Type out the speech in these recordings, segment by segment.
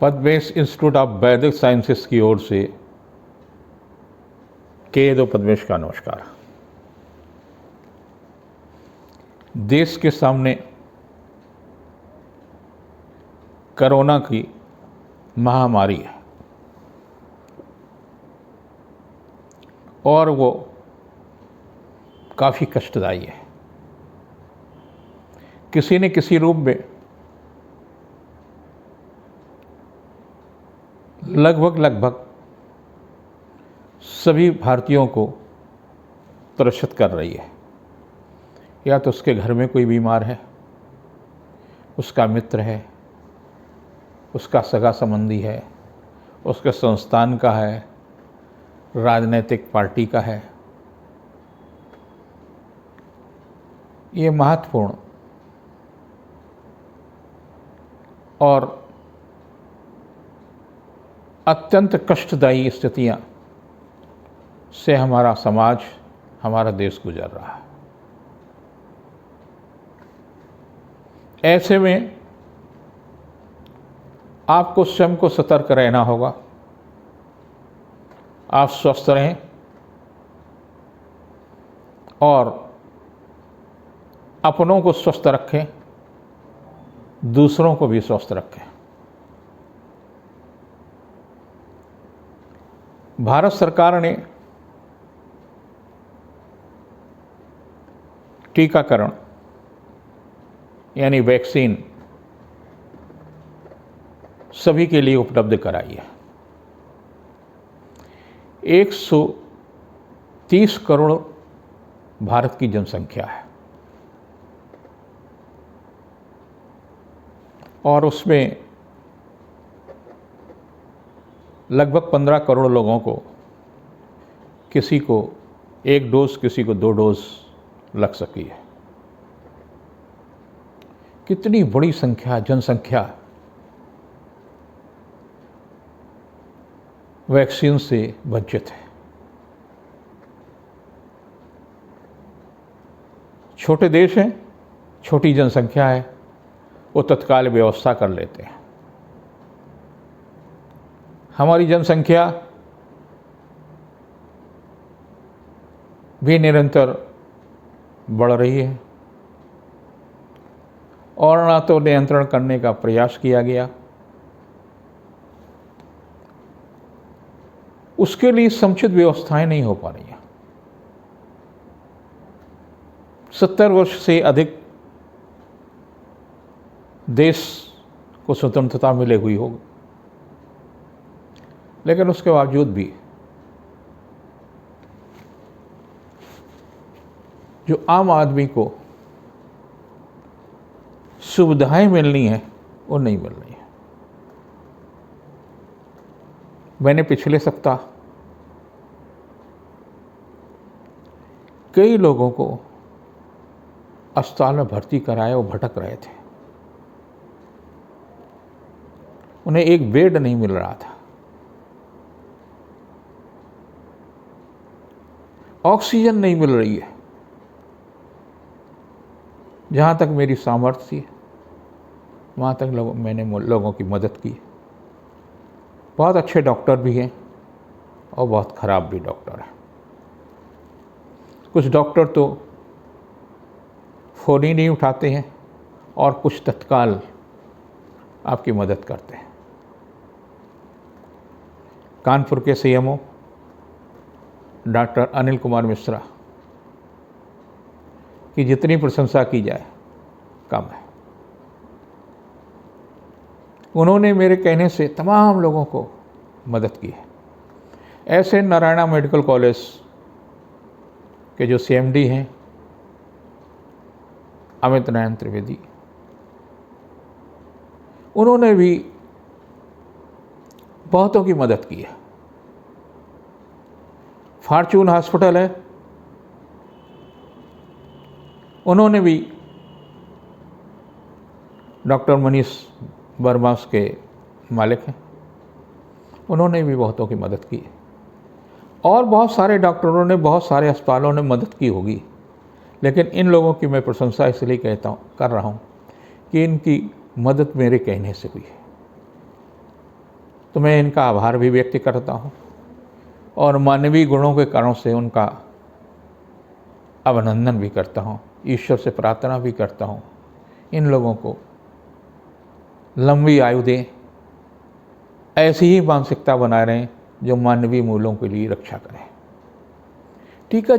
Padmesh institute of वैदिक sciences की ओर से के पद्मेश का नमस्कार। देश के सामने कोरोना की महामारी है और वो काफ़ी कष्टदायी है। किसी न किसी रूप में लगभग सभी भारतीयों को त्रसित कर रही है। या तो उसके घर में कोई बीमार है, उसका मित्र है, उसका सगा संबंधी है, उसके संस्थान का है, राजनीतिक पार्टी का है। ये महत्वपूर्ण और अत्यंत कष्टदायी स्थितियां से हमारा समाज, हमारा देश गुजर रहा है। ऐसे में आपको स्वयं को सतर्क रहना होगा। आप स्वस्थ रहें और अपनों को स्वस्थ रखें, दूसरों को भी स्वस्थ रखें। भारत सरकार ने टीकाकरण यानी वैक्सीन सभी के लिए उपलब्ध कराई है। 130 करोड़ भारत की जनसंख्या है और उसमें लगभग 15 करोड़ लोगों को, किसी को 1 डोज, किसी को 2 डोज लग सकी है। कितनी बड़ी संख्या, जनसंख्या वैक्सीन से वंचित है। छोटे देश हैं, छोटी जनसंख्या है, वो तत्काल व्यवस्था कर लेते हैं। हमारी जनसंख्या भी निरंतर बढ़ रही है और ना तो नियंत्रण करने का प्रयास किया गया, उसके लिए समुचित व्यवस्थाएं नहीं हो पा रही हैं। 70 वर्ष से अधिक देश को स्वतंत्रता मिले हुई होगी, लेकिन उसके बावजूद भी जो आम आदमी को सुविधाएं मिलनी है वो नहीं मिल रही है। मैंने पिछले सप्ताह कई लोगों को अस्पताल में भर्ती कराया, वो भटक रहे थे, उन्हें एक बेड नहीं मिल रहा था, ऑक्सीजन नहीं मिल रही है। जहाँ तक मेरी सामर्थ्य थी वहाँ तक मैंने लोगों की मदद की। बहुत अच्छे डॉक्टर भी हैं और बहुत ख़राब भी डॉक्टर हैं। कुछ डॉक्टर तो फ़ोन ही नहीं उठाते हैं और कुछ तत्काल आपकी मदद करते हैं। कानपुर के सीएमओ डॉक्टर अनिल कुमार मिश्रा की जितनी प्रशंसा की जाए कम है। उन्होंने मेरे कहने से तमाम लोगों को मदद की है। ऐसे नारायणा मेडिकल कॉलेज के जो सीएमडी हैं अमित नारायण त्रिवेदी, उन्होंने भी बहुतों की मदद की है। फॉर्च्यून हॉस्पिटल है, उन्होंने भी डॉक्टर मनीष वर्मा के मालिक हैं, उन्होंने भी बहुतों की मदद की है। और बहुत सारे डॉक्टरों ने, बहुत सारे अस्पतालों ने मदद की होगी, लेकिन इन लोगों की मैं प्रशंसा इसलिए कर रहा हूँ कि इनकी मदद मेरे कहने से हुई है। तो मैं इनका आभार भी व्यक्त करता हूँ और मानवीय गुणों के कारणों से उनका अभिनंदन भी करता हूँ। ईश्वर से प्रार्थना भी करता हूँ इन लोगों को लंबी आयु दें, ऐसी ही मानसिकता बनाए रहें जो मानवीय मूल्यों के लिए रक्षा करें। टीका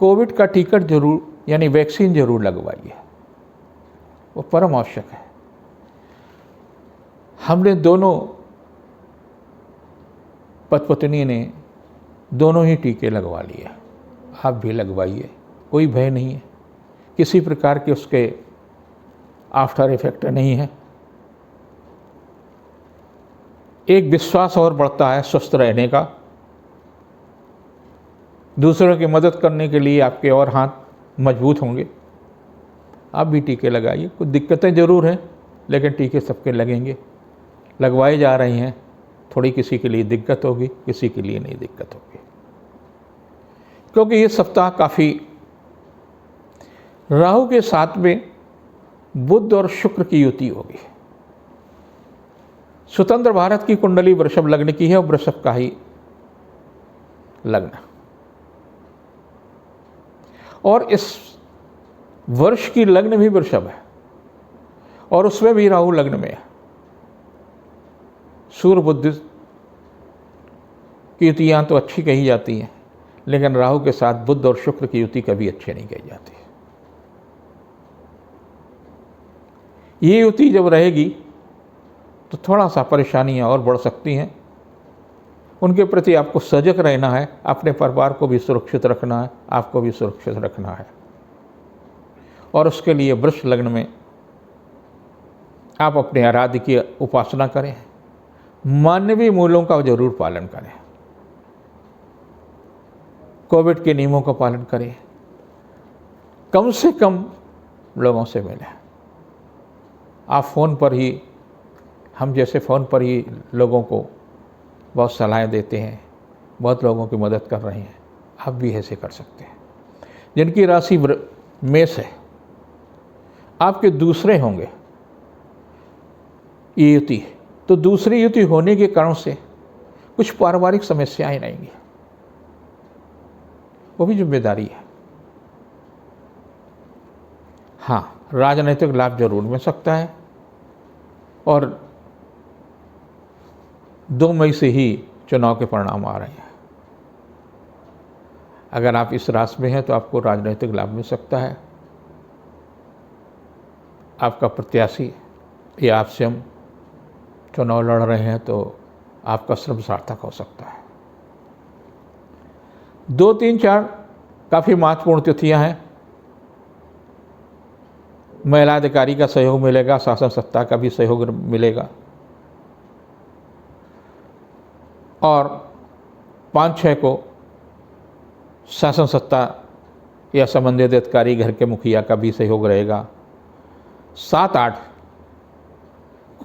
कोविड का टिकट जरूर यानी वैक्सीन जरूर लगवाइए, वो परम आवश्यक है। हमने दोनों पति-पत्नी ने दोनों ही टीके लगवा लिए, आप भी लगवाइए, कोई भय नहीं है, किसी प्रकार के उसके आफ्टर इफेक्ट नहीं है। एक विश्वास और बढ़ता है स्वस्थ रहने का, दूसरों की मदद करने के लिए आपके और हाथ मजबूत होंगे। आप भी टीके लगाइए, कुछ दिक्कतें ज़रूर हैं लेकिन टीके सबके लगेंगे, लगवाए जा रहे हैं। थोड़ी किसी के लिए दिक्कत होगी, किसी के लिए नहीं दिक्कत होगी, क्योंकि ये सप्ताह काफ़ी राहु के साथ में बुध और शुक्र की युति होगी। स्वतंत्र भारत की कुंडली वृषभ लग्न की है और वृषभ का ही लग्न, और इस वर्ष की लग्न भी वृषभ है और उसमें भी राहु लग्न में है। सूर्य बुध की युतियां तो अच्छी कही जाती हैं, लेकिन राहु के साथ बुध और शुक्र की युति कभी अच्छी नहीं कही जाती। ये युति जब रहेगी तो थोड़ा सा परेशानियां और बढ़ सकती हैं। उनके प्रति आपको सजग रहना है, अपने परिवार को भी सुरक्षित रखना है, आपको भी सुरक्षित रखना है। और उसके लिए वृष लग्न में आप अपने आराध्य की उपासना करें, मानवीय मूल्यों का जरूर पालन करें, कोविड के नियमों का पालन करें, कम से कम लोगों से मिलें। आप फ़ोन पर ही, हम जैसे फ़ोन पर ही लोगों को बहुत सलाह देते हैं, बहुत लोगों की मदद कर रहे हैं, आप भी ऐसे कर सकते हैं। जिनकी राशि मेष है, आपके दूसरे होंगे ये युति, तो दूसरी युति होने के कारण से कुछ पारिवारिक समस्याएं रहेंगी, वो भी जिम्मेदारी है। हाँ, राजनीतिक लाभ जरूर मिल सकता है और 2 मई से ही चुनाव के परिणाम आ रहे हैं। अगर आप इस राशि में हैं तो आपको राजनीतिक लाभ मिल सकता है। आपका प्रत्याशी या आप स्वयं चुनाव लड़ रहे हैं तो आपका श्रम सार्थक हो सकता है। 2, 3, 4 काफ़ी महत्वपूर्ण तिथियां हैं। महिला अधिकारी का सहयोग मिलेगा, शासन सत्ता का भी सहयोग मिलेगा, और 5-6 को शासन सत्ता या संबंधित अधिकारी घर के मुखिया का भी सहयोग रहेगा। 7-8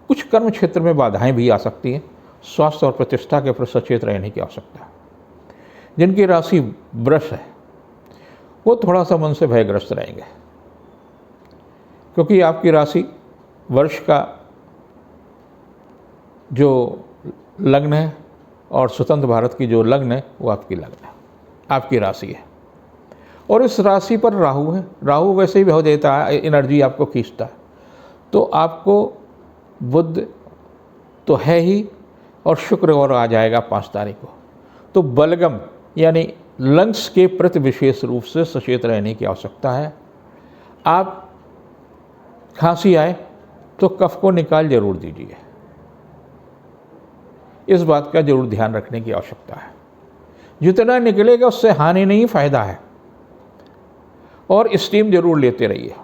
कुछ कर्म क्षेत्र में बाधाएं भी आ सकती हैं। स्वास्थ्य और प्रतिष्ठा के प्रति सचेत रहने की आवश्यकता है। जिनकी राशि वृष है वो थोड़ा सा मन से भयग्रस्त रहेंगे, क्योंकि आपकी राशि वर्ष का जो लग्न है और स्वतंत्र भारत की जो लग्न है वो आपकी लग्न है, आपकी राशि है। और इस राशि पर राहु है। राहु वैसे ही बहुत देता है, एनर्जी आपको खींचता है। तो आपको बुध तो है ही और शुक्र और आ जाएगा 5 तारीख को। तो बलगम यानी लंग्स के प्रति विशेष रूप से सचेत रहने की आवश्यकता है। आप खांसी आए तो कफ को निकाल जरूर दीजिए, इस बात का जरूर ध्यान रखने की आवश्यकता है। जितना निकलेगा उससे हानि नहीं, फायदा है। और स्टीम जरूर लेते रहिए,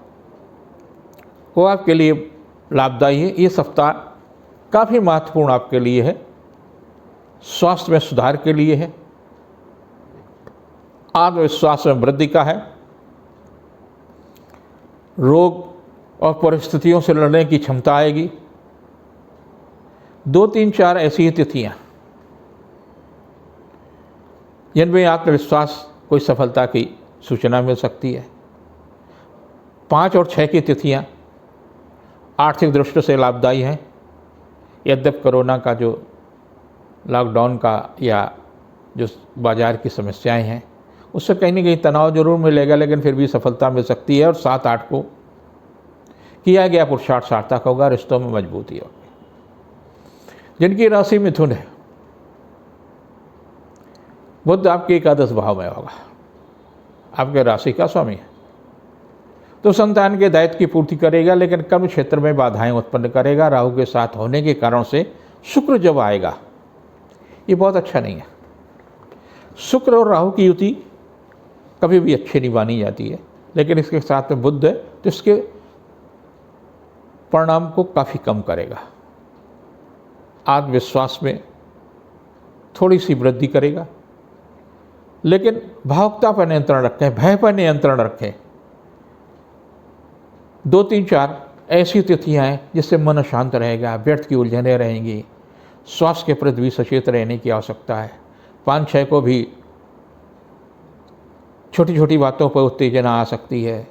वो आपके लिए लाभदायी है। ये सप्ताह काफ़ी महत्वपूर्ण आपके लिए है, स्वास्थ्य में सुधार के लिए है, आत्मविश्वास में वृद्धि का है, रोग और परिस्थितियों से लड़ने की क्षमता आएगी। 2, 3, 4 ऐसी ही तिथियां जिनमें आत्मविश्वास, कोई सफलता की सूचना मिल सकती है। 5 और 6 की तिथियां आर्थिक दृष्टि से लाभदायी हैं। यद्यपि कोरोना का जो लॉकडाउन का या जो बाज़ार की समस्याएं हैं उससे कहीं ना कहीं तनाव जरूर मिलेगा, लेकिन फिर भी सफलता मिल सकती है और 7-8 को किया गया पुरुषार्थ सार्थक होगा, रिश्तों में मजबूती होगी। जिनकी राशि मिथुन है, बुध आपके एकादश भाव में होगा, आपके राशि का स्वामी है, तो संतान के दायित्व की पूर्ति करेगा, लेकिन कर्म क्षेत्र में बाधाएं उत्पन्न करेगा। राहु के साथ होने के कारण से शुक्र जब आएगा, ये बहुत अच्छा नहीं है। शुक्र और राहु की युति कभी भी अच्छी नहीं मानी जाती है, लेकिन इसके साथ में बुध है तो इसके परिणाम को काफ़ी कम करेगा। आत्मविश्वास में थोड़ी सी वृद्धि करेगा, लेकिन भावुकता पर नियंत्रण रखें, भय पर नियंत्रण रखें। 2, 3, 4 ऐसी तिथियां हैं जिससे मन शांत रहेगा, व्यर्थ की उलझनें रहेंगी। स्वास्थ्य के प्रति भी सचेत रहने की आवश्यकता है। 5, 6 को भी छोटी छोटी बातों पर उत्तेजना आ सकती है,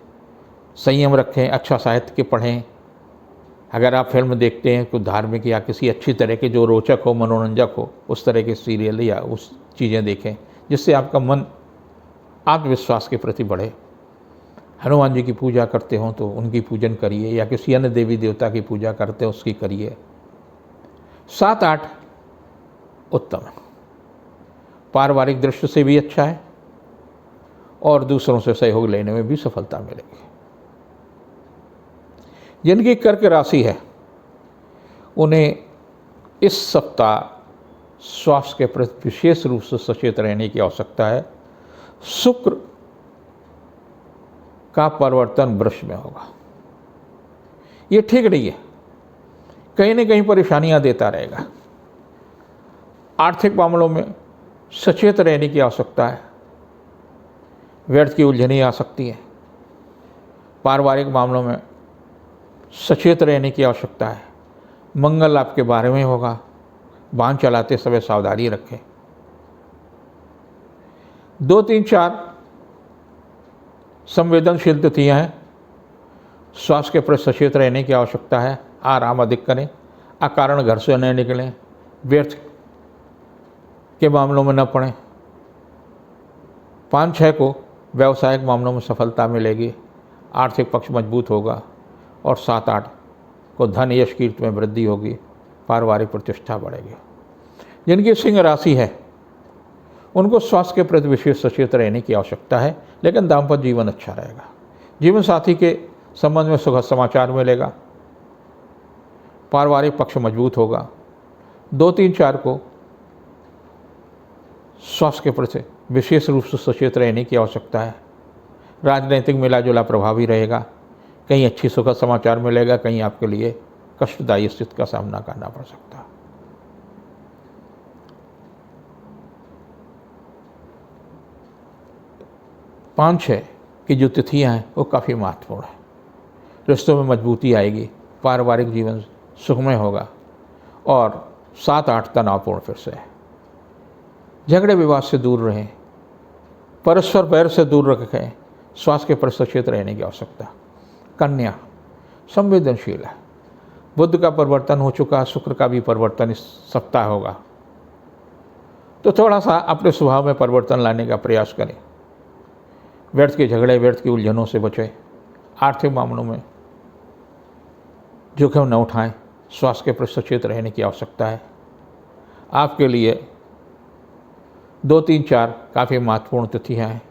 संयम रखें, अच्छा साहित्य पढ़ें। अगर आप फिल्म देखते हैं कुछ धार्मिक या किसी अच्छी तरह के जो रोचक हो, मनोरंजक हो, उस तरह के सीरियल या उस चीज़ें देखें जिससे आपका मन आत्मविश्वास के प्रति बढ़े। हनुमान जी की पूजा करते हो तो उनकी पूजन करिए, या किसी अन्य देवी देवता की पूजा करते हो उसकी करिए। 7-8 उत्तम है, पारिवारिक दृष्टि से भी अच्छा है और दूसरों से सहयोग लेने में भी सफलता मिलेगी। जिनकी कर्क राशि है उन्हें इस सप्ताह स्वास्थ्य के प्रति विशेष रूप से सचेत रहने की आवश्यकता है। शुक्र का परिवर्तन वृष में होगा, ये ठीक नहीं है, कहीं ना कहीं परेशानियां देता रहेगा। आर्थिक मामलों में सचेत रहने की आवश्यकता है, व्यर्थ की उलझनें आ सकती है। पारिवारिक मामलों में सचेत रहने की आवश्यकता है। मंगल आपके बारे में होगा, वाहन चलाते समय सावधानी रखें। 2, 3, 4 संवेदनशील तिथियां हैं, स्वास्थ्य के प्रति सचेत रहने की आवश्यकता है। आराम अधिक करें, अकारण घर से न निकलें, व्यर्थ के मामलों में न पड़ें। 5, 6 को व्यावसायिक मामलों में सफलता मिलेगी, आर्थिक पक्ष मजबूत होगा। और 7, 8 को धन यश कीर्ति में वृद्धि होगी, पारिवारिक प्रतिष्ठा बढ़ेगी। जिनकी सिंह राशि है उनको स्वास्थ्य के प्रति विशेष सचेत रहने की आवश्यकता है, लेकिन दाम्पत्य जीवन अच्छा रहेगा। जीवन साथी के संबंध में सुखद समाचार मिलेगा, पारिवारिक पक्ष मजबूत होगा। 2, 3, 4 को स्वास्थ्य के प्रति विशेष रूप से सचेत रहने की आवश्यकता है। राजनीतिक मिला जुला प्रभावी रहेगा, कहीं अच्छी सुखद समाचार मिलेगा, कहीं आपके लिए कष्टदायी स्थिति का सामना करना पड़ सकता है। पाँच 6 की जो तिथियां हैं वो काफ़ी महत्वपूर्ण है। रिश्तों में मजबूती आएगी, पारिवारिक जीवन सुखमय होगा। और 7, 8 तनावपूर्ण फिर से है। झगड़े विवाद से दूर रहें, परस्पर बैर से दूर रखें, स्वास्थ्य के प्रति सचेत रहने की आवश्यकता। कन्या संवेदनशील है, बुध का परिवर्तन हो चुका, शुक्र का भी परिवर्तन इस सप्ताह होगा, तो थोड़ा सा अपने स्वभाव में परिवर्तन लाने का प्रयास करें। व्यर्थ के झगड़े, व्यर्थ की उलझनों से बचें। आर्थिक मामलों में जोखिम न उठाएं, स्वास्थ्य के प्रति सचेत रहने की आवश्यकता है। आपके लिए 2, 3, 4 काफ़ी महत्वपूर्ण तिथियां हैं।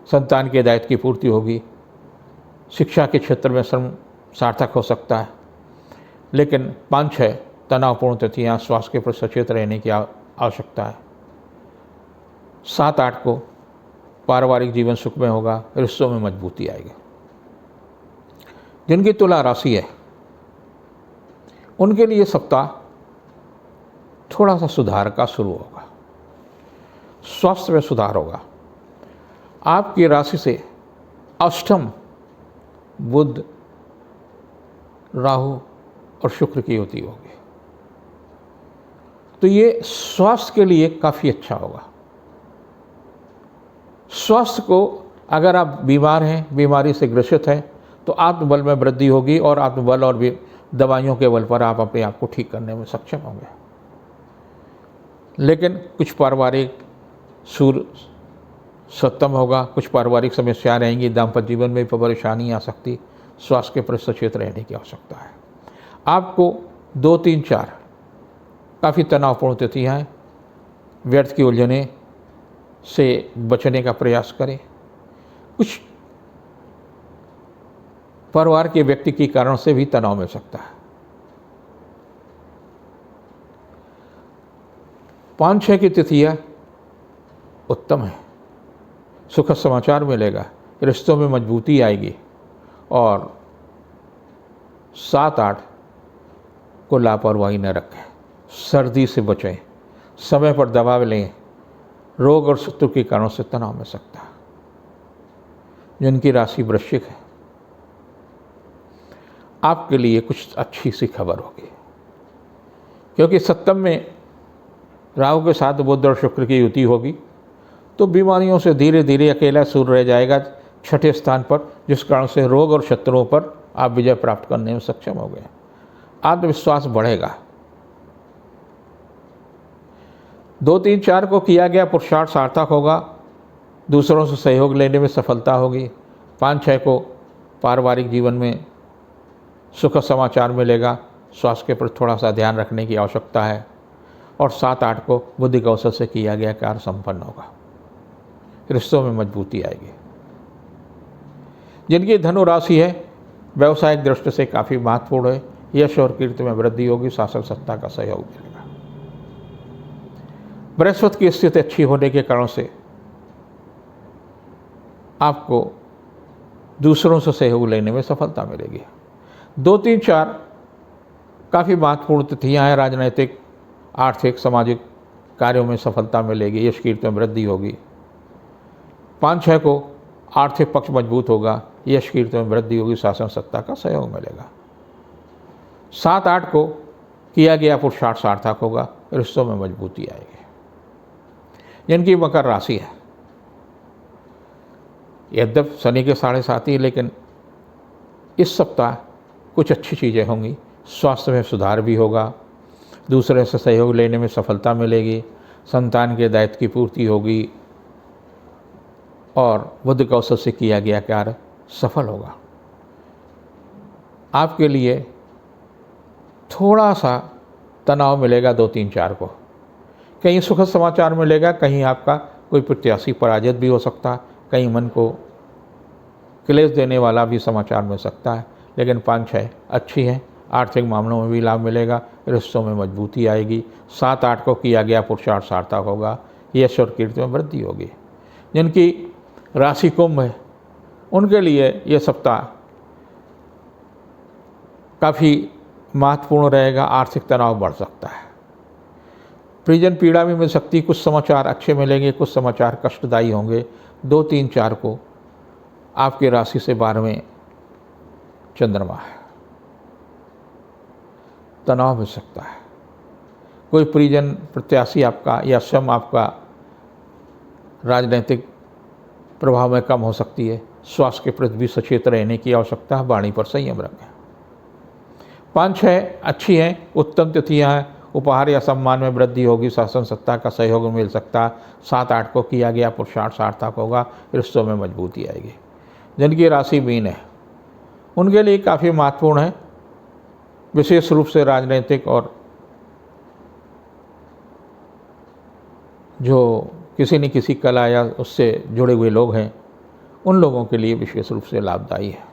संतान के दायित्व की पूर्ति होगी, शिक्षा के क्षेत्र में श्रम सार्थक हो सकता है, लेकिन 5, 6 तनावपूर्ण तिथियां, स्वास्थ्य के प्रति सचेत रहने की आवश्यकता है। 7, 8 को पारिवारिक जीवन सुख में होगा, रिश्तों में मजबूती आएगी। जिनकी तुला राशि है उनके लिए सप्ताह थोड़ा सा सुधार का शुरू होगा, स्वास्थ्य में सुधार होगा। आपकी राशि से अष्टम बुध, राहु और शुक्र की युति होगी, तो ये स्वास्थ्य के लिए काफ़ी अच्छा होगा। स्वास्थ्य को अगर आप बीमार हैं, बीमारी से ग्रसित हैं, तो आत्मबल में वृद्धि होगी और आत्मबल और भी दवाइयों के बल पर आप अपने आप को ठीक करने में सक्षम होंगे। लेकिन कुछ पारिवारिक सूर सप्तम होगा, कुछ पारिवारिक समस्या रहेंगी, दाम्पत्य जीवन में भी परेशानी आ सकती, स्वास्थ्य के प्रति सचेत रहने की आवश्यकता है। आपको 2, 3, 4 काफ़ी तनावपूर्ण तिथियाँ हैं, व्यर्थ की उलझने से बचने का प्रयास करें। कुछ परिवार के व्यक्ति के कारण से भी तनाव मिल सकता है। 5, 6 की तिथियाँ उत्तम है, सुखद समाचार मिलेगा, रिश्तों में मजबूती आएगी। और 7, 8 को लापरवाही न रखें, सर्दी से बचें, समय पर दवा लें, रोग और शत्रु के कारणों से तनाव मिल सकता है। जिनकी राशि वृश्चिक है, आपके लिए कुछ अच्छी सी खबर होगी, क्योंकि सप्तम में राहु के साथ बुध और शुक्र की युति होगी, तो बीमारियों से धीरे धीरे अकेला सूर्य रह जाएगा 6ठे स्थान पर, जिस कारण से रोग और शत्रुओं पर आप विजय प्राप्त करने में सक्षम हो गए। आत्मविश्वास बढ़ेगा। 2, 3, 4 को किया गया पुरुषार्थ सार्थक होगा, दूसरों से सहयोग लेने में सफलता होगी। 5, 6 को पारिवारिक जीवन में सुखद समाचार मिलेगा, स्वास्थ्य के प्रति थोड़ा सा ध्यान रखने की आवश्यकता है। और 7, 8 को बुद्धि कौशल से किया गया कार्य संपन्न होगा, रिश्तों में मजबूती आएगी। जिनकी धनु राशि है, व्यवसायिक दृष्टि से काफ़ी महत्वपूर्ण है, यश और कीर्ति में वृद्धि होगी, शासन सत्ता का सहयोग मिलेगा। बृहस्पति की स्थिति अच्छी होने के कारण से आपको दूसरों से सहयोग लेने में सफलता मिलेगी। 2, 3, 4 काफ़ी महत्वपूर्ण तिथियाँ हैं, राजनैतिक, आर्थिक, सामाजिक कार्यों में सफलता मिलेगी, यश कीर्ति में वृद्धि होगी। 5, 6 को आर्थिक पक्ष मजबूत होगा, यश कीर्ति में वृद्धि होगी, शासन सत्ता का सहयोग मिलेगा। 7, 8 को किया गया पुरुषार्थ सार्थक होगा, रिश्तों में मजबूती आएगी। जिनकी मकर राशि है, यद्यप शनि के 7.5, लेकिन इस सप्ताह कुछ अच्छी चीज़ें होंगी, स्वास्थ्य में सुधार भी होगा, दूसरे से सहयोग लेने में सफलता मिलेगी, संतान के दायित्व की पूर्ति होगी और बुद्धि कौशल से किया गया कार्य सफल होगा। आपके लिए थोड़ा सा तनाव मिलेगा 2, 3, 4 को, कहीं सुखद समाचार मिलेगा, कहीं आपका कोई प्रत्याशी पराजित भी हो सकता है, कहीं मन को क्लेश देने वाला भी समाचार मिल सकता है। लेकिन 5, 6 अच्छी हैं, आर्थिक मामलों में भी लाभ मिलेगा, रिश्तों में मजबूती आएगी। 7, 8 को किया गया पुरुषार्थ सार्थक होगा, यश और कीर्ति में वृद्धि होगी। जिनकी राशि कुंभ है, उनके लिए ये सप्ताह काफ़ी महत्वपूर्ण रहेगा, आर्थिक तनाव बढ़ सकता है, परिजन पीड़ा भी मिल सकती, कुछ समाचार अच्छे मिलेंगे, कुछ समाचार कष्टदायी होंगे। 2, 3, 4 को आपकी राशि से 12वें चंद्रमा है, तनाव मिल सकता है, कोई परिजन प्रत्याशी आपका या स्वयं आपका राजनीतिक प्रभाव में कम हो सकती है। स्वास्थ्य के प्रति भी सचेत रहने की आवश्यकता है, वाणी पर संयम रखें। 5, 6 अच्छी हैं, उत्तम तिथियां हैं, उपहार या सम्मान में वृद्धि होगी, शासन सत्ता का सहयोग मिल सकता है। 7, 8 को किया गया पुरुषार्थ सार्थक होगा, रिश्तों में मजबूती आएगी। जिनकी राशि मीन है, उनके लिए काफ़ी महत्वपूर्ण है, विशेष रूप से राजनीतिक और जो किसी न किसी कला या उससे जुड़े हुए लोग हैं, उन लोगों के लिए विशेष रूप से लाभदायी है।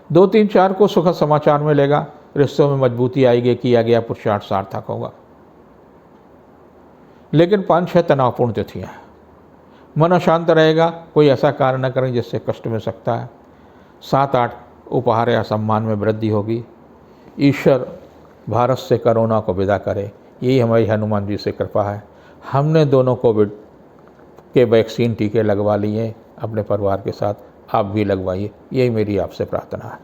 2, 3, 4 को सुखद समाचार मिलेगा, रिश्तों में मजबूती आएगी, किया गया पुरुषार्थ सार्थक होगा। लेकिन 5, 6 तनावपूर्ण तिथियाँ हैं, मन अशांत रहेगा, कोई ऐसा कार्य न करें जिससे कष्ट मिल सकता है। 7, 8 उपहार या सम्मान में वृद्धि होगी। ईश्वर भारत से कोरोना को विदा करे, यही हमारी हनुमान जी से कृपा है। हमने दोनों कोविड के वैक्सीन टीके लगवा लिए अपने परिवार के साथ, आप भी लगवाइए, यही मेरी आपसे प्रार्थना है।